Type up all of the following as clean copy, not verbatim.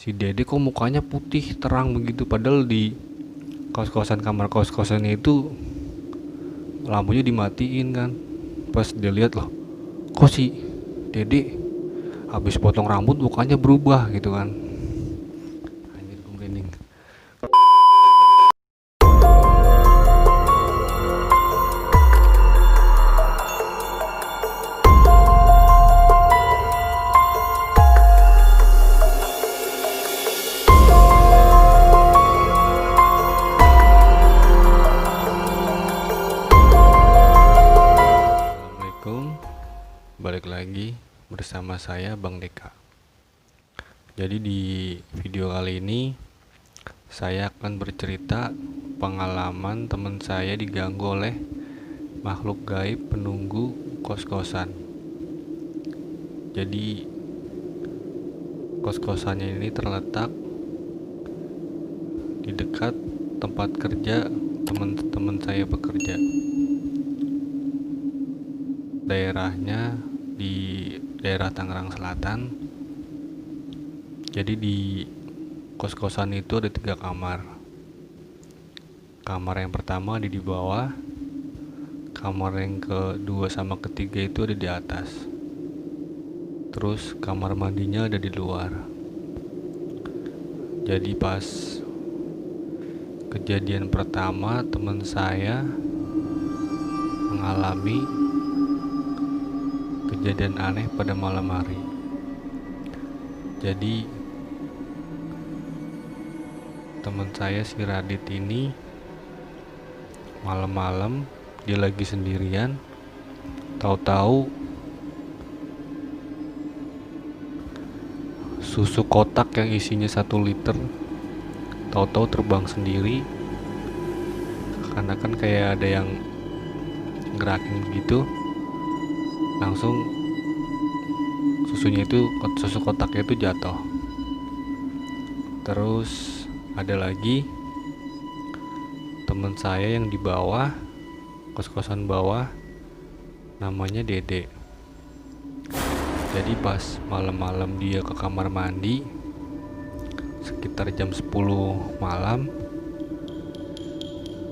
Si Dede kok mukanya putih terang begitu, padahal di kos-kosan, kamar kos-kosannya itu lampunya dimatiin kan. Pas dia lihat, loh kok si Dede habis potong rambut mukanya berubah gitu kan. Anjir, gue merinding. Assalamualaikum, balik lagi bersama saya Bang Deka. Jadi di video kali ini saya akan bercerita pengalaman teman saya diganggu oleh makhluk gaib penunggu kos-kosan. Jadi kos-kosannya ini terletak di dekat tempat kerja teman-teman saya bekerja. Daerahnya di daerah Tangerang Selatan. Jadi di kos-kosan itu ada 3 kamar. Kamar yang pertama ada di bawah, kamar yang kedua sama ketiga itu ada di atas. Terus kamar mandinya ada di luar. Jadi pas kejadian pertama, teman saya mengalami kejadian aneh pada malam hari. Jadi teman saya si Radit ini malam-malam dia lagi sendirian, tahu-tahu susu kotak yang isinya 1 liter tahu-tahu terbang sendiri, karena kan kayak ada yang gerakin gitu. Langsung susu kotaknya itu jatuh. Terus ada lagi teman saya yang di bawah, kos-kosan bawah, namanya Dede. Jadi pas malam-malam dia ke kamar mandi sekitar jam 10 malam.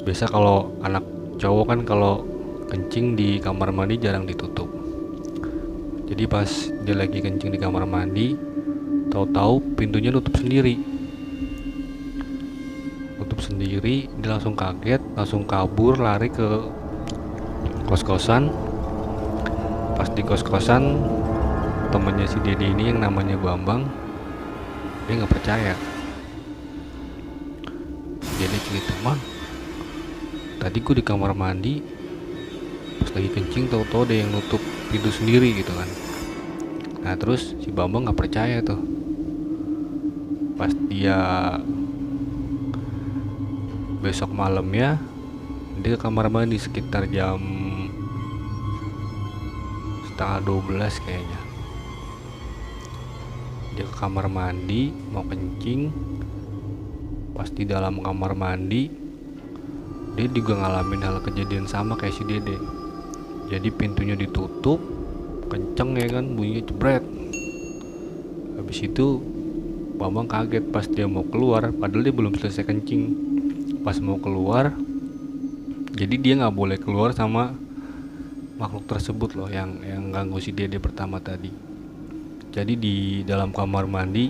Biasa kalau anak cowok kan kalau kencing di kamar mandi jarang ditutup. Jadi pas dia lagi kencing di kamar mandi, tahu-tahu pintunya nutup sendiri. Dia langsung kaget, langsung kabur lari ke kos-kosan. Pas di kos-kosan, temennya si Dede ini yang namanya Bambang, dia nggak percaya. Dede cerita, "Man, tadi gue di kamar mandi, pas lagi kencing tahu-tahu ada yang nutup pintu sendiri gitu kan." Nah terus si Bambang nggak percaya tuh. Pas dia besok malamnya, dia ke kamar mandi sekitar jam setengah 12 kayaknya. Dia ke kamar mandi mau kencing. Pas di dalam kamar mandi, dia juga ngalamin hal kejadian sama kayak si Dede. Jadi pintunya ditutup kenceng ya kan, bunyinya jebret. Habis itu Bambang kaget pas dia mau keluar, padahal dia belum selesai kencing. Pas mau keluar, jadi dia nggak boleh keluar sama makhluk tersebut loh, yang ganggu si Dede pertama tadi. Jadi di dalam kamar mandi,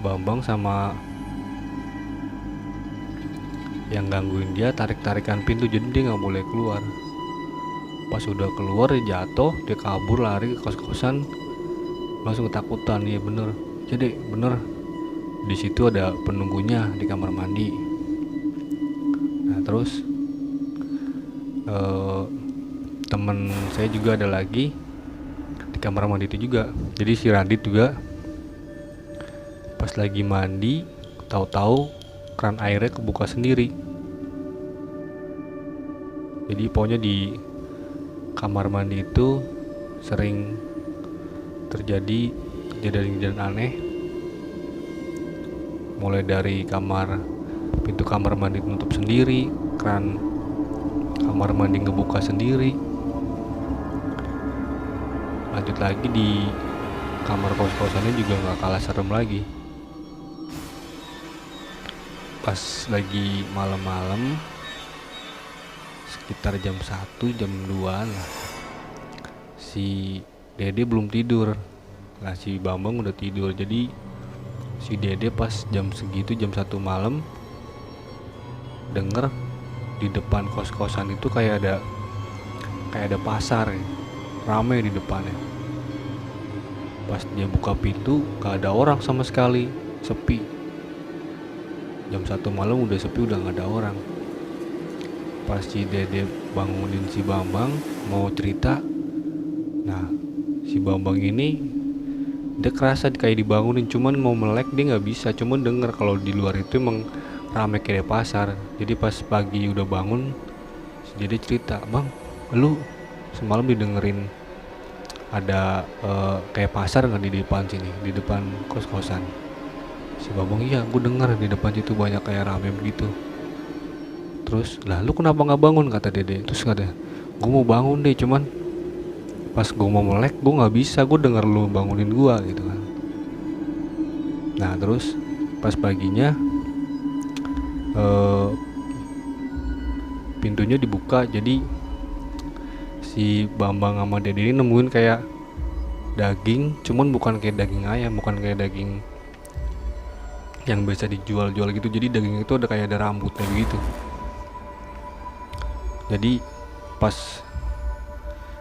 Bambang sama yang gangguin dia tarik-tarikan pintu, jadi dia nggak boleh keluar. Pas udah keluar dia jatuh, dia kabur lari ke kos-kosan, langsung ketakutan. Iya bener, jadi bener di situ ada penunggunya di kamar mandi. Nah terus temen saya juga ada lagi di kamar mandi itu juga. Jadi si Radit juga pas lagi mandi, tahu-tahu keran airnya kebuka sendiri. Jadi pokoknya di kamar mandi itu sering terjadi kejadian-kejadian aneh. Mulai dari pintu kamar mandi menutup sendiri, keran kamar mandi ngebuka sendiri. Lanjut lagi di kamar kos-kosannya juga nggak kalah serem lagi. Pas lagi malam-malam sekitar jam 1 jam 2 lah, si Dede belum tidur. Nah si Bambang udah tidur. Jadi si Dede pas jam segitu jam 1 malam denger di depan kos-kosan itu kayak ada pasar ya, rame di depannya. Pas dia buka pintu gak ada orang sama sekali, sepi. Jam 1 malam udah sepi, udah gak ada orang. Pas si Dede bangunin si Bambang mau cerita, nah si Bambang ini dia kerasa kayak dibangunin, cuman mau melek dia nggak bisa, cuman denger kalau di luar itu emang rame kayak pasar. Jadi pas pagi udah bangun, si Dede cerita, "Bang, lu semalam didengerin ada kayak pasar nggak di depan sini, di depan kos-kosan?" Si Bambang, "Iya, gue denger di depan situ banyak kayak rame begitu." Terus, "Lah lu kenapa nggak bangun?" kata Dede. Terus katanya, "Gue mau bangun deh, cuman pas gue mau melek gue nggak bisa, gue denger lu bangunin gue," gitu kan. Nah terus pas paginya pintunya dibuka, jadi si Bambang sama Dede ini nemuin kayak daging, cuman bukan kayak daging ayam, bukan kayak daging yang biasa dijual-jual gitu. Jadi daging itu ada rambutnya gitu. Jadi pas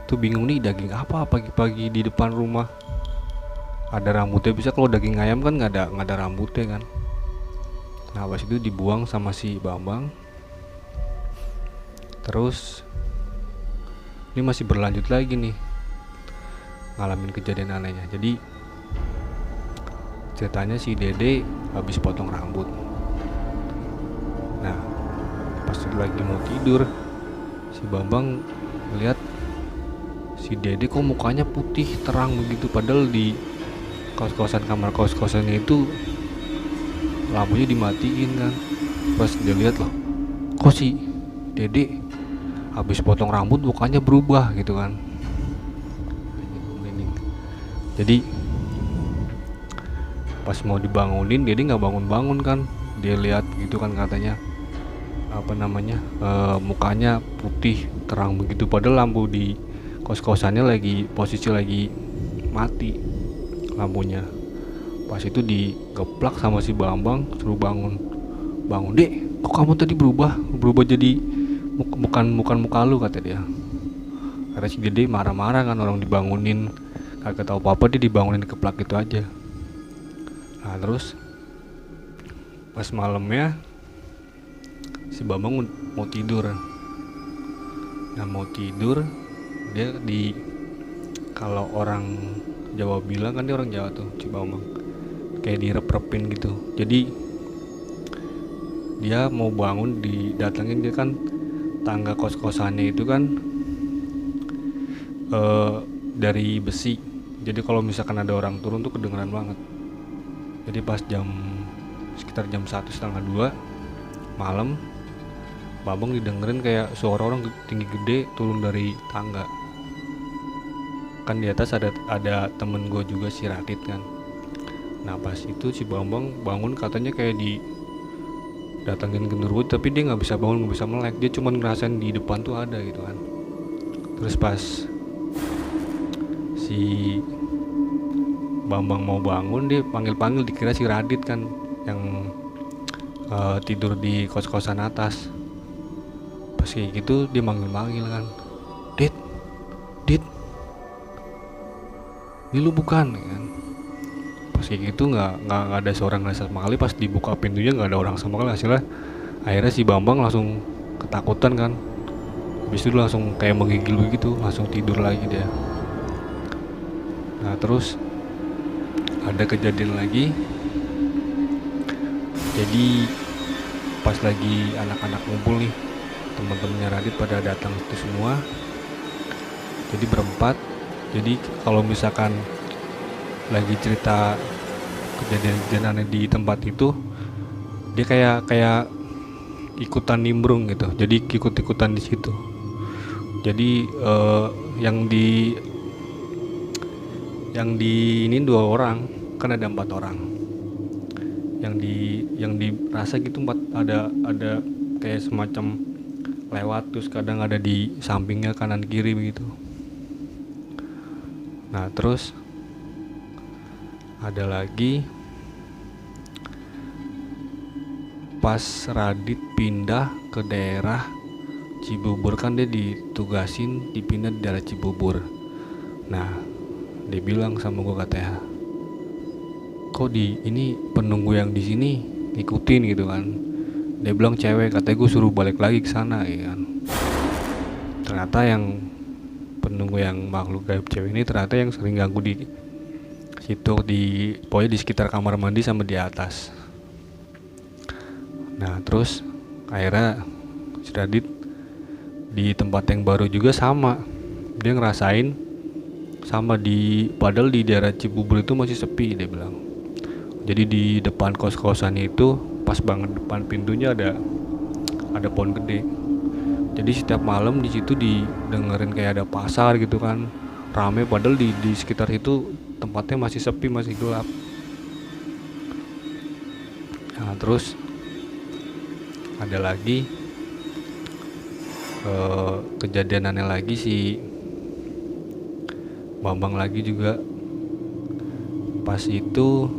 tuh bingung nih, daging apa pagi-pagi di depan rumah ada rambutnya. Bisa kalau daging ayam kan nggak ada rambutnya kan. Nah pas itu dibuang sama si Bambang. Terus ini masih berlanjut lagi nih ngalamin kejadian anehnya. Jadi ceritanya si Dede habis potong rambut. Nah pas lagi mau tidur, si Bambang ngeliat si Dede kok mukanya putih terang begitu, padahal di kos-kosan, kamar kos-kosannya itu lampunya dimatiin kan. Pas dia lihat, loh kok si Dede habis potong rambut mukanya berubah gitu kan. Jadi pas mau dibangunin, Dede nggak bangun-bangun kan. Dia lihat gitu kan, katanya mukanya putih terang begitu, padahal lampu di kos-kosannya posisi lagi mati lampunya. Pas itu digeplak sama si Bambang, suruh bangun, "Dek, kok kamu tadi berubah jadi bukan muka lu," kata dia. Karena si Dede marah-marah kan, orang dibangunin kagak tahu apa-apa, dia dibangunin keplak gitu aja. Nah terus pas malamnya si Bambang mau tidur. Nah mau tidur dia kalau orang Jawa bilang kan, dia orang Jawa tuh si Bambang, kayak direp-repin gitu. Jadi dia mau bangun, didatengin. Dia kan tangga kos-kosannya itu kan dari besi, jadi kalau misalkan ada orang turun tuh kedengeran banget. Jadi pas sekitar jam 1:30 malam, Bambang didengerin kayak suara orang tinggi gede turun dari tangga. Kan di atas ada temen gue juga, si Radit kan. Nah pas itu si Bambang bangun, katanya kayak datangin genderuwo, tapi dia nggak bisa bangun, nggak bisa melek. Dia cuma ngerasain di depan tuh ada gitu kan. Terus pas si Bambang mau bangun, dia panggil-panggil, dikira si Radit kan yang tidur di kos-kosan atas. Pas kayak gitu dia manggil-manggil kan, Dit, ini lu bukan kan. Pas kayak gitu nggak ada seorang sama kali. Pas dibuka pintunya nggak ada orang sama kali. Akhirnya si Bambang langsung ketakutan kan. Habis itu langsung kayak menggigil begitu, langsung tidur lagi dia. Nah terus ada kejadian lagi. Jadi pas lagi anak-anak ngumpul nih, teman-temannya Radit pada datang itu semua. Jadi berempat. Jadi kalau misalkan lagi cerita kejadian aneh di tempat itu, dia kayak ikutan nimbrung gitu. Jadi ikut-ikutan di situ. Yang di ini 2 orang, kan ada 4 orang. Yang dirasa gitu ada kayak semacam lewat, terus kadang ada di sampingnya kanan kiri begitu. Nah terus ada lagi pas Radit pindah ke daerah Cibubur, kan dia ditugasin dipindah di daerah Cibubur. Nah dia bilang sama gue katanya, kok di ini penunggu yang di sini ngikutin gitu kan. Dia bilang cewek, katanya gue suruh balik lagi ke sana ya kan. Ternyata yang penunggu yang makhluk gaib cewek ini ternyata yang sering ganggu di situ, pokoknya di sekitar kamar mandi sama di atas. Nah terus akhirnya si Radit di tempat yang baru juga sama, dia ngerasain sama padahal di daerah Cibubur itu masih sepi dia bilang. Jadi di depan kos-kosannya itu pas banget depan pintunya ada pohon gede. Jadi setiap malam di situ didengerin kayak ada pasar gitu kan, rame, padahal di sekitar itu tempatnya masih sepi, masih gelap. Nah terus ada lagi kejadian aneh lagi, si Bambang lagi juga pas itu